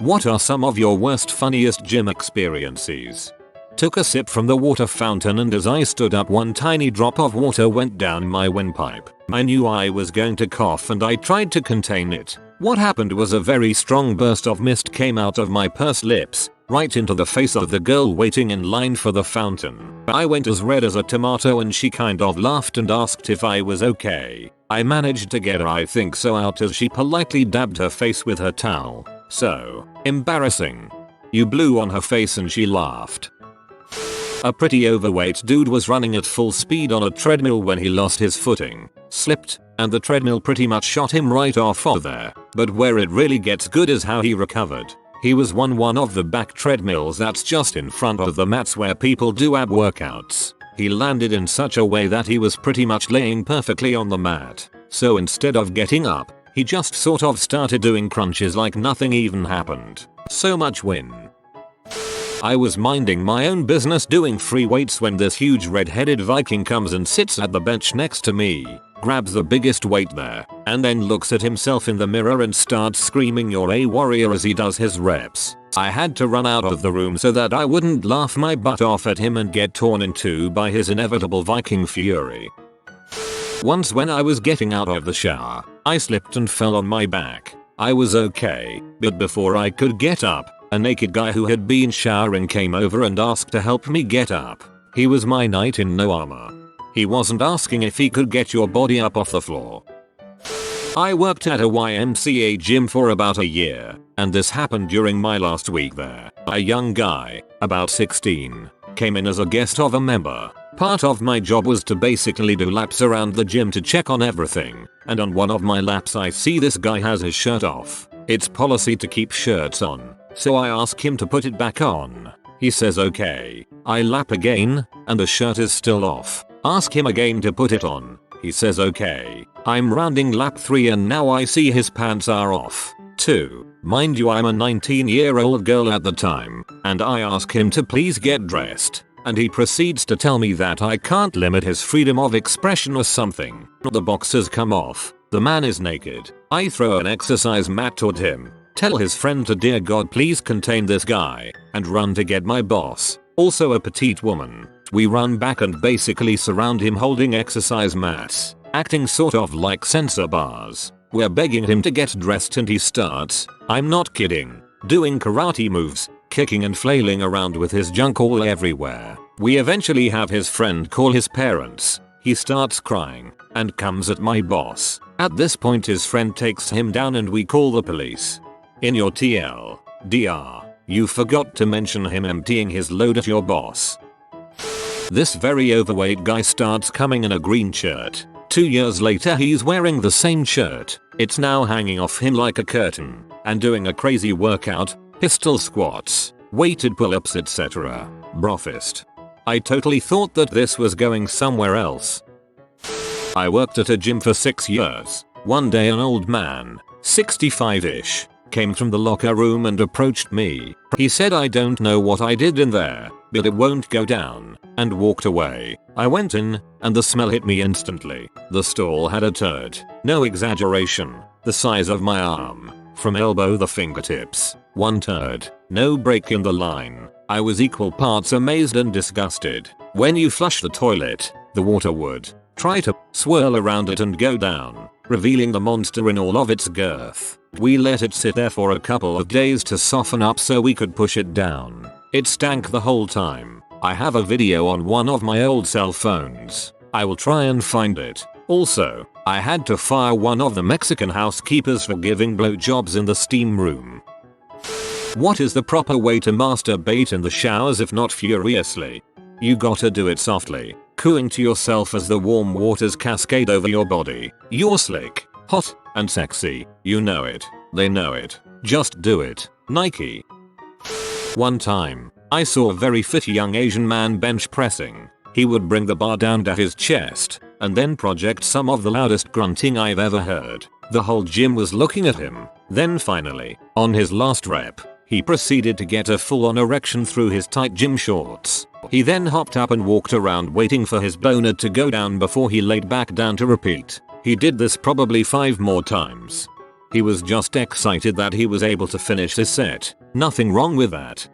What are some of your worst funniest gym experiences? Took a sip from the water fountain and as I stood up one tiny drop of water went down my windpipe. I knew I was going to cough and I tried to contain it. What happened was a very strong burst of mist came out of my pursed lips, right into the face of the girl waiting in line for the fountain. I went as red as a tomato and she kind of laughed and asked if I was okay. I managed to get her I think so out as she politely dabbed her face with her towel. So embarrassing. You blew on her face and she laughed. A pretty overweight dude was running at full speed on a treadmill when he lost his footing, slipped, and the treadmill pretty much shot him right off of there. But where it really gets good is how he recovered. He was on one of the back treadmills that's just in front of the mats where people do ab workouts. He landed in such a way that he was pretty much laying perfectly on the mat. So instead of getting up, he just sort of started doing crunches like nothing even happened. So much win. I was minding my own business doing free weights when this huge red-headed Viking comes and sits at the bench next to me, grabs the biggest weight there, and then looks at himself in the mirror and starts screaming "You're a warrior" as he does his reps. I had to run out of the room so that I wouldn't laugh my butt off at him and get torn in two by his inevitable Viking fury. Once when I was getting out of the shower, I slipped and fell on my back. I was okay, but before I could get up, a naked guy who had been showering came over and asked to help me get up. He was my knight in no armor. He wasn't asking if he could get your body up off the floor. I worked at a YMCA gym for about a year, and this happened during my last week there. A young guy, about 16, came in as a guest of a member. Part of my job was to basically do laps around the gym to check on everything, and on one of my laps I see this guy has his shirt off. It's policy to keep shirts on, so I ask him to put it back on. He says okay. I lap again, and the shirt is still off. Ask him again to put it on. He says okay. I'm rounding lap 3 and now I see his pants are off, too. Mind you, I'm a 19-year-old girl at the time, and I ask him to please get dressed, and he proceeds to tell me that I can't limit his freedom of expression or something. The boxers come off. The man is naked. I throw an exercise mat toward him, tell his friend to "Dear God please contain this guy," and run to get my boss, also a petite woman. We run back and basically surround him holding exercise mats, acting sort of like censor bars. We're begging him to get dressed and he starts, I'm not kidding, doing karate moves, kicking and flailing around with his junk all everywhere. We eventually have his friend call his parents. He starts crying and comes at my boss. At this point his friend takes him down and we call the police. In your TLDR, you forgot to mention him emptying his load at your boss. This very overweight guy starts coming in a green shirt. 2 years later he's wearing the same shirt. It's now hanging off him like a curtain, and doing a crazy workout, pistol squats, weighted pull-ups etc. Brofist. I totally thought that this was going somewhere else. I worked at a gym for 6 years. One day an old man, 65-ish, came from the locker room and approached me. He said I don't know what I did in there, but it won't go down, and walked away. I went in, and the smell hit me instantly. The stall had a turd, no exaggeration, the size of my arm, from elbow to fingertips. One turd, no break in the line. I was equal parts amazed and disgusted. When you flush the toilet, the water would try to swirl around it and go down, revealing the monster in all of its girth. We let it sit there for a couple of days to soften up so we could push it down. It stank the whole time. I have a video on one of my old cell phones. I will try and find it. Also, I had to fire one of the Mexican housekeepers for giving blowjobs in the steam room. What is the proper way to masturbate in the showers if not furiously? You gotta do it softly, cooing to yourself as the warm waters cascade over your body. You're slick, hot, and sexy. You know it. They know it. Just do it. Nike. One time, I saw a very fit young Asian man bench pressing. He would bring the bar down to his chest, and then project some of the loudest grunting I've ever heard. The whole gym was looking at him. Then finally, on his last rep, he proceeded to get a full-on erection through his tight gym shorts. He then hopped up and walked around waiting for his boner to go down before he laid back down to repeat. He did this probably 5 more times. He was just excited that he was able to finish his set. Nothing wrong with that.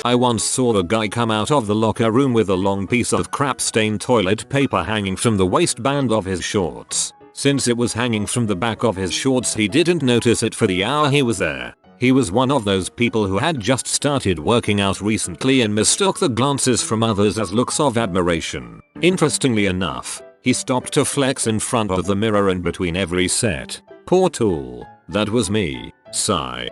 I once saw a guy come out of the locker room with a long piece of crap-stained toilet paper hanging from the waistband of his shorts. Since it was hanging from the back of his shorts, he didn't notice it for the hour he was there. He was one of those people who had just started working out recently and mistook the glances from others as looks of admiration. Interestingly enough, he stopped to flex in front of the mirror in between every set. Poor tool. That was me. Sigh.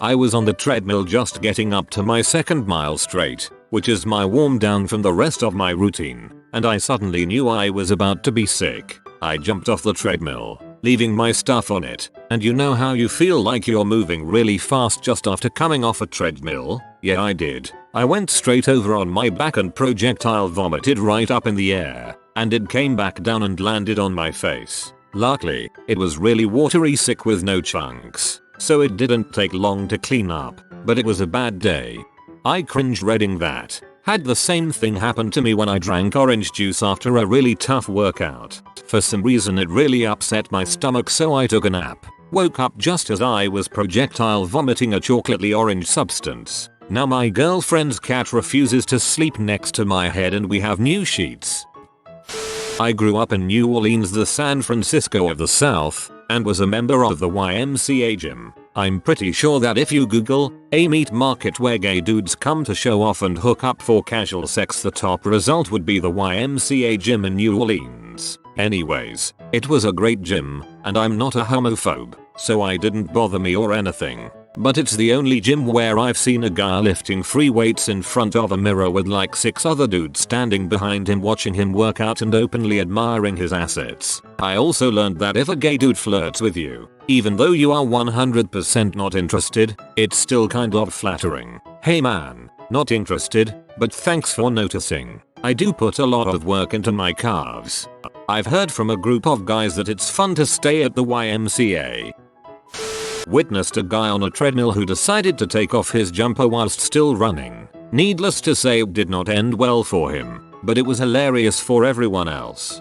I was on the treadmill just getting up to my second mile straight, which is my warm down from the rest of my routine, and I suddenly knew I was about to be sick. I jumped off the treadmill, leaving my stuff on it, and you know how you feel like you're moving really fast just after coming off a treadmill? Yeah, I did. I went straight over on my back and projectile vomited right up in the air, and it came back down and landed on my face. Luckily, it was really watery sick with no chunks, so it didn't take long to clean up, but it was a bad day. I cringed reading that. Had the same thing happen to me when I drank orange juice after a really tough workout. For some reason it really upset my stomach, so I took a nap. Woke up just as I was projectile vomiting a chocolatey orange substance. Now my girlfriend's cat refuses to sleep next to my head and we have new sheets. I grew up in New Orleans, the San Francisco of the South, and was a member of the YMCA gym. I'm pretty sure that if you Google a meat market where gay dudes come to show off and hook up for casual sex, the top result would be the YMCA gym in New Orleans. Anyways, it was a great gym, and I'm not a homophobe, so I didn't bother me or anything. But it's the only gym where I've seen a guy lifting free weights in front of a mirror with like 6 other dudes standing behind him watching him work out and openly admiring his assets. I also learned that if a gay dude flirts with you, even though you are 100% not interested, it's still kind of flattering. Hey man, not interested, but thanks for noticing. I do put a lot of work into my calves. I've heard from a group of guys that it's fun to stay at the YMCA. Witnessed a guy on a treadmill who decided to take off his jumper whilst still running. Needless to say, it did not end well for him, but it was hilarious for everyone else.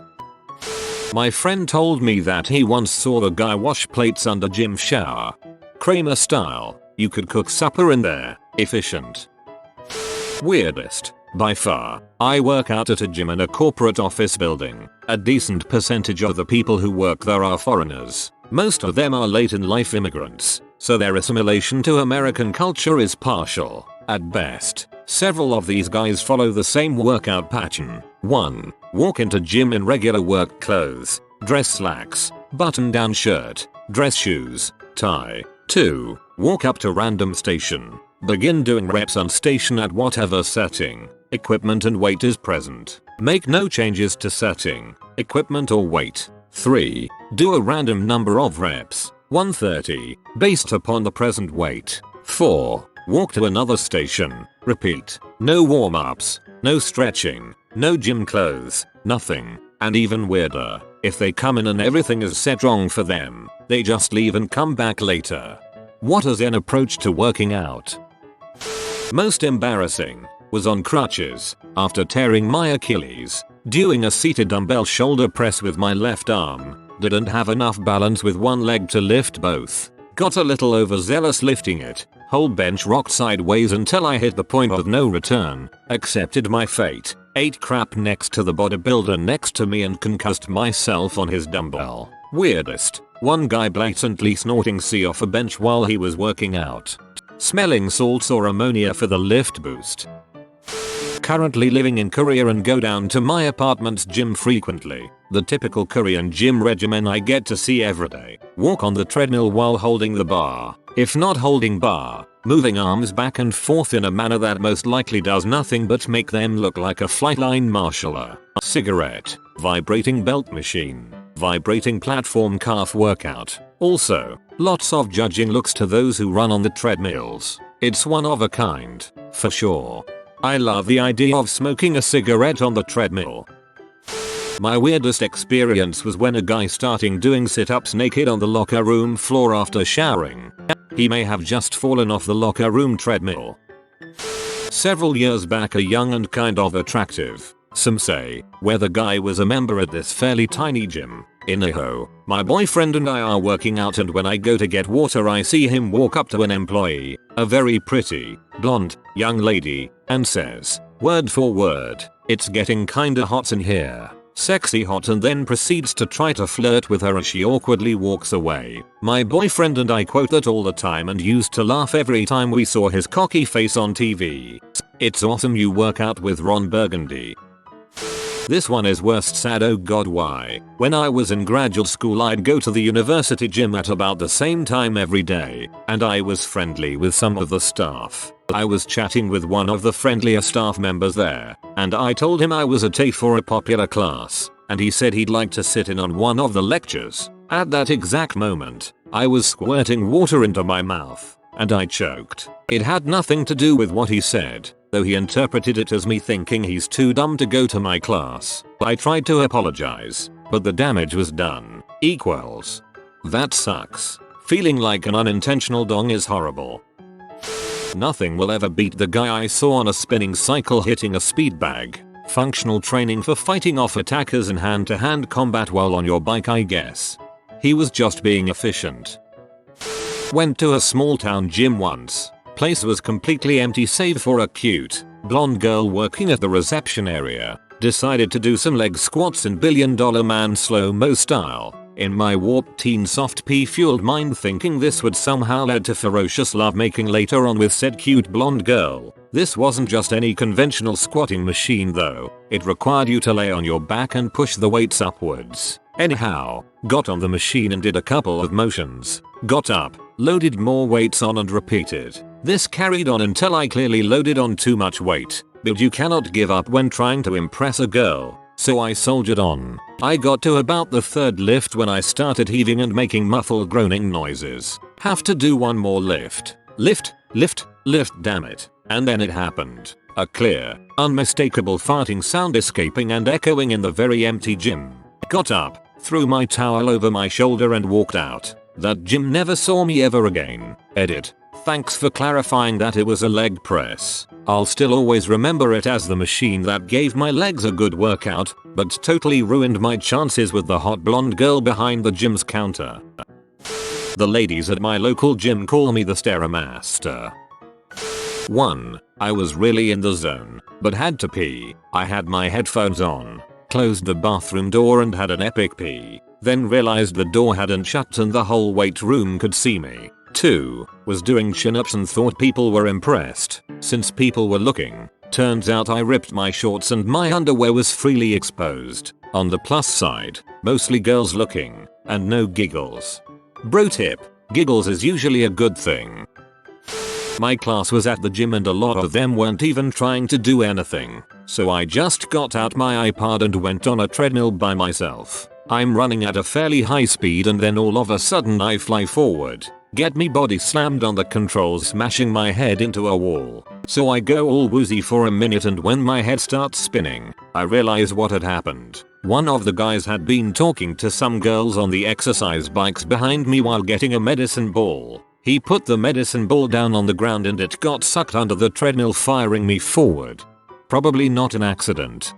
My friend told me that he once saw a guy wash plates under gym shower. Kramer style. You could cook supper in there. Efficient. Weirdest. By far. I work out at a gym in a corporate office building. A decent percentage of the people who work there are foreigners. Most of them are late in life immigrants, so their assimilation to American culture is partial, at best. Several of these guys follow the same workout pattern. 1. Walk into gym in regular work clothes, dress slacks, button-down shirt, dress shoes, tie. 2. Walk up to random station. Begin doing reps on station at whatever setting, equipment and weight is present. Make no changes to setting, equipment or weight. 3. Do a random number of reps, 130, based upon the present weight. 4. Walk to another station, repeat. No warm-ups, no stretching, no gym clothes, nothing. And even weirder, if they come in and everything is set wrong for them, they just leave and come back later. What a zen approach to working out. Most embarrassing was on crutches after tearing my Achilles. Doing a seated dumbbell shoulder press with my left arm, didn't have enough balance with one leg to lift both. Got a little overzealous lifting it, whole bench rocked sideways until I hit the point of no return, accepted my fate, ate crap next to the bodybuilder next to me and concussed myself on his dumbbell. Weirdest, one guy blatantly snorting C off a bench while he was working out. Smelling salts or ammonia for the lift boost. Currently living in Korea and go down to my apartment's gym frequently. The typical Korean gym regimen I get to see every day. Walk on the treadmill while holding the bar. If not holding bar, moving arms back and forth in a manner that most likely does nothing but make them look like a flightline marshaller. Cigarette. Vibrating belt machine. Vibrating platform calf workout. Also, lots of judging looks to those who run on the treadmills. It's one of a kind, for sure. I love the idea of smoking a cigarette on the treadmill. My weirdest experience was when a guy starting doing sit-ups naked on the locker room floor after showering. He may have just fallen off the locker room treadmill. Several years back, a young and kind of attractive, some say, where the guy was a member at this fairly tiny gym. Idaho, my boyfriend and I are working out, and when I go to get water I see him walk up to an employee, a very pretty, blonde, young lady, and says, word for word, "It's getting kinda hot in here. Sexy hot," and then proceeds to try to flirt with her as she awkwardly walks away. My boyfriend and I quote that all the time and used to laugh every time we saw his cocky face on TV. It's awesome you work out with Ron Burgundy. This one is worst sad, oh god why. When I was in graduate school I'd go to the university gym at about the same time every day, and I was friendly with some of the staff. I was chatting with one of the friendlier staff members there, and I told him I was a TAFE for a popular class, and he said he'd like to sit in on one of the lectures. At that exact moment, I was squirting water into my mouth, and I choked. It had nothing to do with what he said, though he interpreted it as me thinking he's too dumb to go to my class. I tried to apologize, but the damage was done. Equals. That sucks. Feeling like an unintentional dong is horrible. Nothing will ever beat the guy I saw on a spinning cycle hitting a speed bag. Functional training for fighting off attackers in hand-to-hand combat while on your bike, I guess. He was just being efficient. Went to a small town gym once. Place was completely empty save for a cute, blonde girl working at the reception area. Decided to do some leg squats in Billion Dollar Man slow-mo style. In my warped teen soft pea-fueled mind thinking this would somehow lead to ferocious lovemaking later on with said cute blonde girl. This wasn't just any conventional squatting machine though. It required you to lay on your back and push the weights upwards. Anyhow, got on the machine and did a couple of motions. Got up, loaded more weights on and repeated. This carried on until I clearly loaded on too much weight. But you cannot give up when trying to impress a girl. So I soldiered on. I got to about the third lift when I started heaving and making muffled groaning noises. Have to do one more lift. Lift, lift, lift, damn it. And then it happened. A clear, unmistakable farting sound escaping and echoing in the very empty gym. Got up, threw my towel over my shoulder and walked out. That gym never saw me ever again. Edit. Thanks for clarifying that it was a leg press. I'll still always remember it as the machine that gave my legs a good workout, but totally ruined my chances with the hot blonde girl behind the gym's counter. The ladies at my local gym call me the Stairmaster. 1. I was really in the zone, but had to pee. I had my headphones on, closed the bathroom door and had an epic pee. Then realized the door hadn't shut and the whole weight room could see me. 2. Was doing chin-ups and thought people were impressed, since people were looking. Turns out I ripped my shorts and my underwear was freely exposed. On the plus side, mostly girls looking, and no giggles. Bro tip, giggles is usually a good thing. My class was at the gym and a lot of them weren't even trying to do anything, so I just got out my iPod and went on a treadmill by myself. I'm running at a fairly high speed and then all of a sudden I fly forward. Get me body slammed on the controls, smashing my head into a wall. So I go all woozy for a minute and when my head starts spinning, I realize what had happened. One of the guys had been talking to some girls on the exercise bikes behind me while getting a medicine ball. He put the medicine ball down on the ground and it got sucked under the treadmill, firing me forward. Probably not an accident.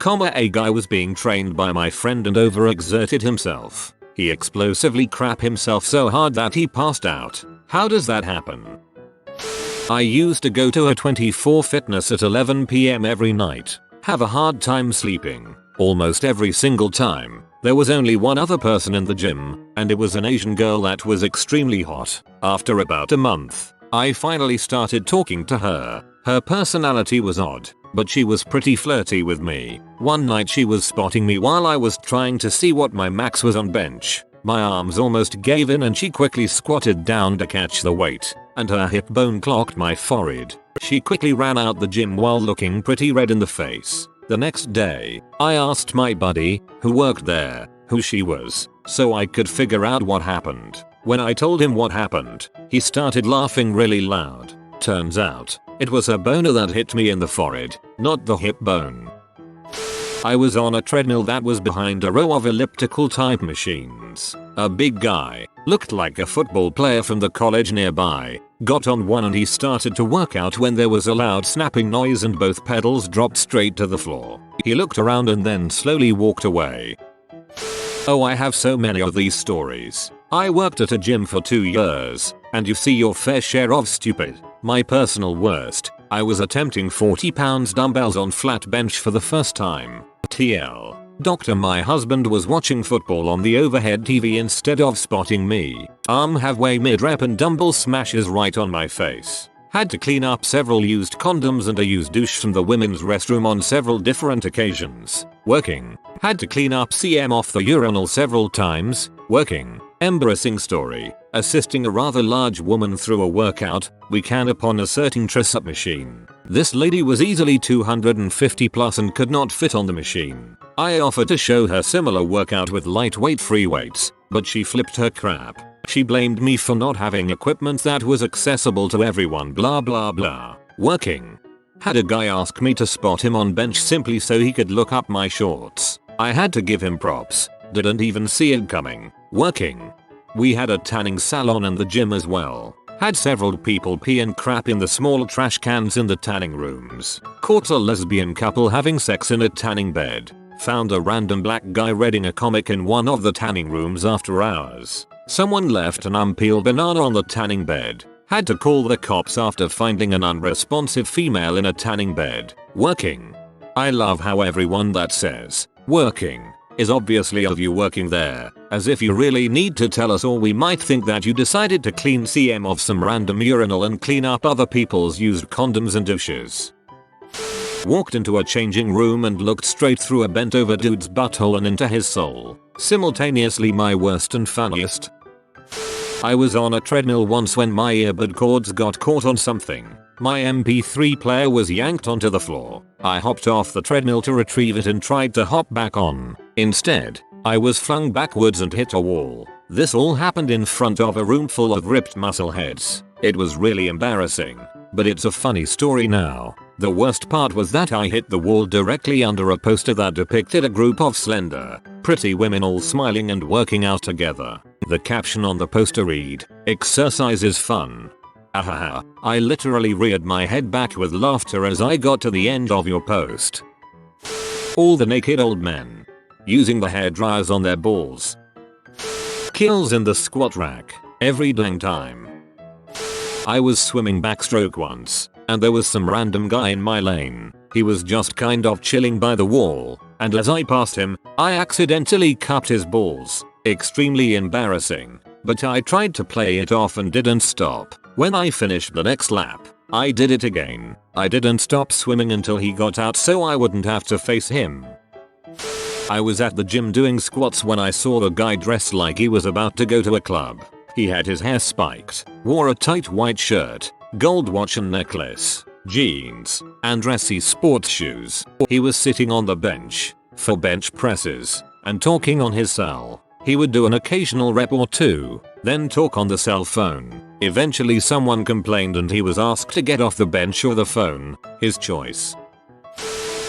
A guy was being trained by my friend and overexerted himself. He explosively crap himself so hard that he passed out. How does that happen? I used to go to a 24 fitness at 11 PM every night. Have a hard time sleeping. Almost every single time. There was only one other person in the gym, and it was an Asian girl that was extremely hot. After about a month, I finally started talking to her. Her personality was odd, but she was pretty flirty with me. One night she was spotting me while I was trying to see what my max was on bench. My arms almost gave in and she quickly squatted down to catch the weight, and her hip bone clocked my forehead. She quickly ran out the gym while looking pretty red in the face. The next day, I asked my buddy, who worked there, who she was, so I could figure out what happened. When I told him what happened, he started laughing really loud. Turns out, it was her boner that hit me in the forehead, not the hip bone. I was on a treadmill that was behind a row of elliptical type machines. A big guy, looked like a football player from the college nearby, got on one and he started to work out when there was a loud snapping noise and both pedals dropped straight to the floor. He looked around and then slowly walked away. Oh, I have so many of these stories. I worked at a gym for 2 years, and you see your fair share of stupid. My personal worst, I was attempting 40 pounds dumbbells on flat bench for the first time. TL. Doctor, my husband was watching football on the overhead TV instead of spotting me. Arm halfway mid-rep and dumbbell smashes right on my face. Had to clean up several used condoms and a used douche from the women's restroom on several different occasions. Working. Had to clean up CM off the urinal several times. Working. Embarrassing story. Assisting a rather large woman through a workout, we can upon a certain tricep machine. This lady was easily 250 plus and could not fit on the machine. I offered to show her similar workout with lightweight free weights, but she flipped her crap. She blamed me for not having equipment that was accessible to everyone, blah blah blah. Working. Had a guy ask me to spot him on bench simply so he could look up my shorts. I had to give him props. Didn't even see it coming. Working. We had a tanning salon in the gym as well. Had several people pee and crap in the small trash cans in the tanning rooms. Caught a lesbian couple having sex in a tanning bed. Found a random black guy reading a comic in one of the tanning rooms after hours. Someone left an unpeeled banana on the tanning bed. Had to call the cops after finding an unresponsive female in a tanning bed. Working. I love how everyone that says working is obviously of you working there, as if you really need to tell us, or we might think that you decided to clean CM off some random urinal and clean up other people's used condoms and douches. Walked into a changing room and looked straight through a bent over dude's butthole and into his soul. Simultaneously my worst and funniest. I was on a treadmill once when my earbud cords got caught on something. My MP3 player was yanked onto the floor. I hopped off the treadmill to retrieve it and tried to hop back on. Instead, I was flung backwards and hit a wall. This all happened in front of a room full of ripped muscle heads. It was really embarrassing, but it's a funny story now. The worst part was that I hit the wall directly under a poster that depicted a group of slender, pretty women all smiling and working out together. The caption on the poster read, "Exercise is fun." Ahaha, I literally reared my head back with laughter as I got to the end of your post. All the naked old men. Using the hairdryers on their balls. Kills in the squat rack. Every dang time. I was swimming backstroke once, and there was some random guy in my lane. He was just kind of chilling by the wall, and as I passed him, I accidentally cupped his balls. Extremely embarrassing, but I tried to play it off and didn't stop. When I finished the next lap, I did it again. I didn't stop swimming until he got out so I wouldn't have to face him. I was at the gym doing squats when I saw a guy dressed like he was about to go to a club. He had his hair spiked, wore a tight white shirt, gold watch and necklace, jeans, and dressy sports shoes. He was sitting on the bench for bench presses and talking on his cell. He would do an occasional rep or two, then talk on the cell phone. Eventually someone complained and he was asked to get off the bench or the phone, his choice.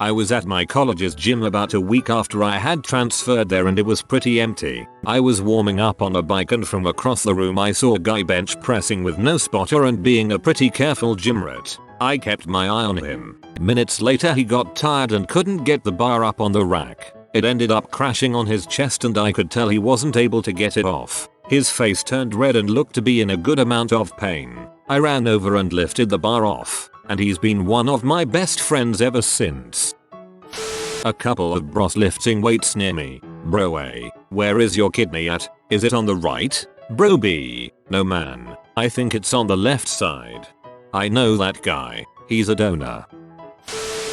I was at my college's gym about a week after I had transferred there and it was pretty empty. I was warming up on a bike and from across the room I saw a guy bench pressing with no spotter and being a pretty careful gym rat. I kept my eye on him. Minutes later he got tired and couldn't get the bar up on the rack. It ended up crashing on his chest and I could tell he wasn't able to get it off. His face turned red and looked to be in a good amount of pain. I ran over and lifted the bar off, and he's been one of my best friends ever since. A couple of bros lifting weights near me. Bro A, where is your kidney at? Is it on the right? Bro B, no man, I think it's on the left side. I know that guy, he's a donor.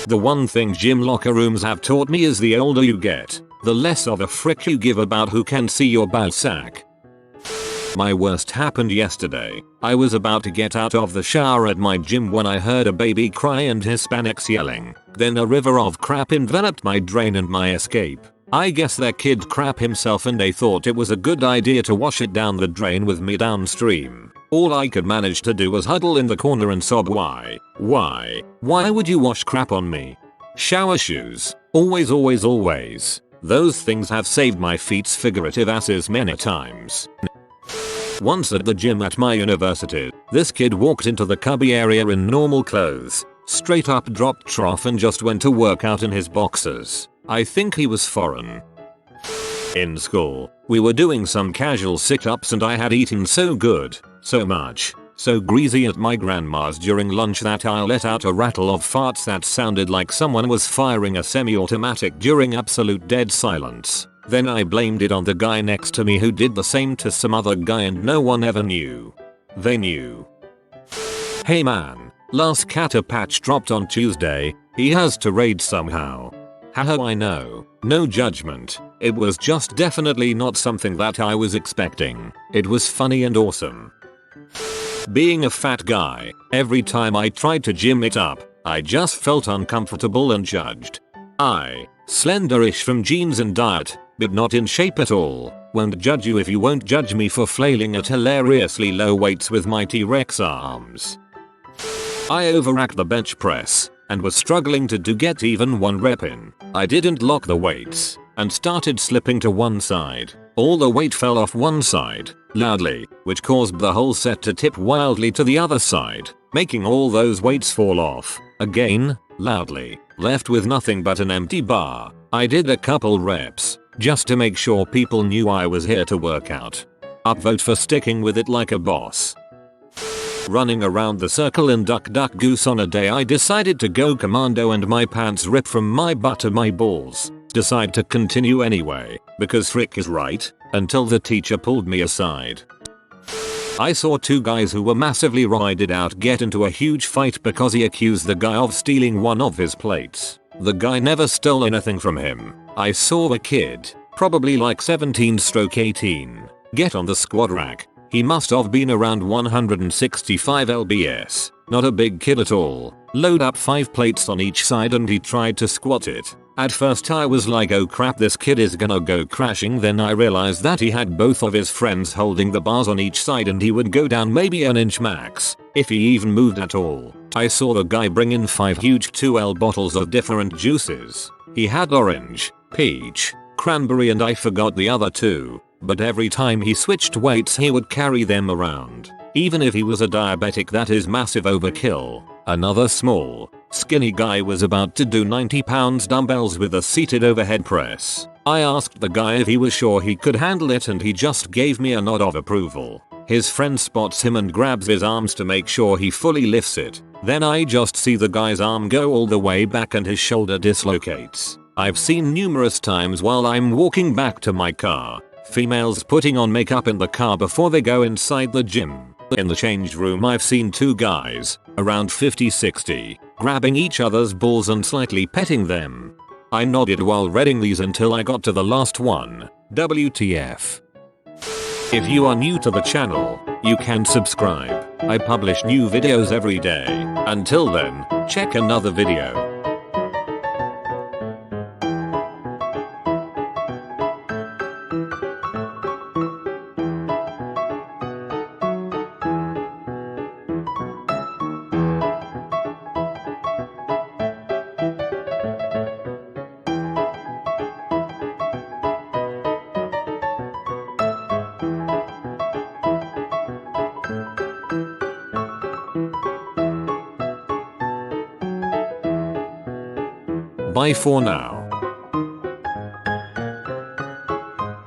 The one thing gym locker rooms have taught me is the older you get, the less of a frick you give about who can see your ball sack. My worst happened yesterday. I was about to get out of the shower at my gym when I heard a baby cry and Hispanics yelling. Then a river of crap enveloped my drain and my escape. I guess their kid crap himself and they thought it was a good idea to wash it down the drain with me downstream. All I could manage to do was huddle in the corner and sob. Why would you wash crap on me? Shower shoes. Always. Those things have saved my feet's figurative asses many times. Once at the gym at my university, this kid walked into the cubby area in normal clothes, straight up dropped trough and just went to work out in his boxers. I think he was foreign. In school, we were doing some casual sit-ups and I had eaten so good, so much, so greasy at my grandma's during lunch that I let out a rattle of farts that sounded like someone was firing a semi-automatic during absolute dead silence. Then I blamed it on the guy next to me who did the same to some other guy and no one ever knew. They knew. Hey man, last Catter Patch dropped on Tuesday, he has to raid somehow. Haha, I know, no judgment, it was just definitely not something that I was expecting. It was funny and awesome. Being a fat guy, every time I tried to gym it up, I just felt uncomfortable and judged. I, slenderish from genes and diet, but not in shape at all, won't judge you if you won't judge me for flailing at hilariously low weights with my T-Rex arms. I overracked the bench press and was struggling to get even one rep in. I didn't lock the weights and started slipping to one side. All the weight fell off one side, loudly, which caused the whole set to tip wildly to the other side, making all those weights fall off, again, loudly, left with nothing but an empty bar. I did a couple reps, just to make sure people knew I was here to work out. Upvote for sticking with it like a boss. Running around the circle in Duck Duck Goose on a day I decided to go commando and my pants rip from my butt to my balls. Decide to continue anyway, because Frick is right, until the teacher pulled me aside. I saw two guys who were massively roided out get into a huge fight because he accused the guy of stealing one of his plates. The guy never stole anything from him. I saw a kid, probably like 17/18, get on the squad rack. He must have been around 165 lbs, not a big kid at all, load up 5 plates on each side and he tried to squat it. At first I was like, oh crap, this kid is gonna go crashing. Then I realized that he had both of his friends holding the bars on each side and he would go down maybe an inch max, if he even moved at all. I saw the guy bring in 5 huge 2L bottles of different juices. He had orange, peach, cranberry and I forgot the other 2. But every time he switched weights he would carry them around. Even if he was a diabetic, that is massive overkill. Another small, skinny guy was about to do 90 pounds dumbbells with a seated overhead press. I asked the guy if he was sure he could handle it and he just gave me a nod of approval. His friend spots him and grabs his arms to make sure he fully lifts it. Then I just see the guy's arm go all the way back and his shoulder dislocates. I've seen numerous times while I'm walking back to my car, females putting on makeup in the car before they go inside the gym. In the change room I've seen 2 guys, around 50-60, grabbing each other's balls and slightly petting them. I nodded while reading these until I got to the last one. WTF. If you are new to the channel, you can subscribe. I publish new videos every day. Until then, check another video. Bye for now.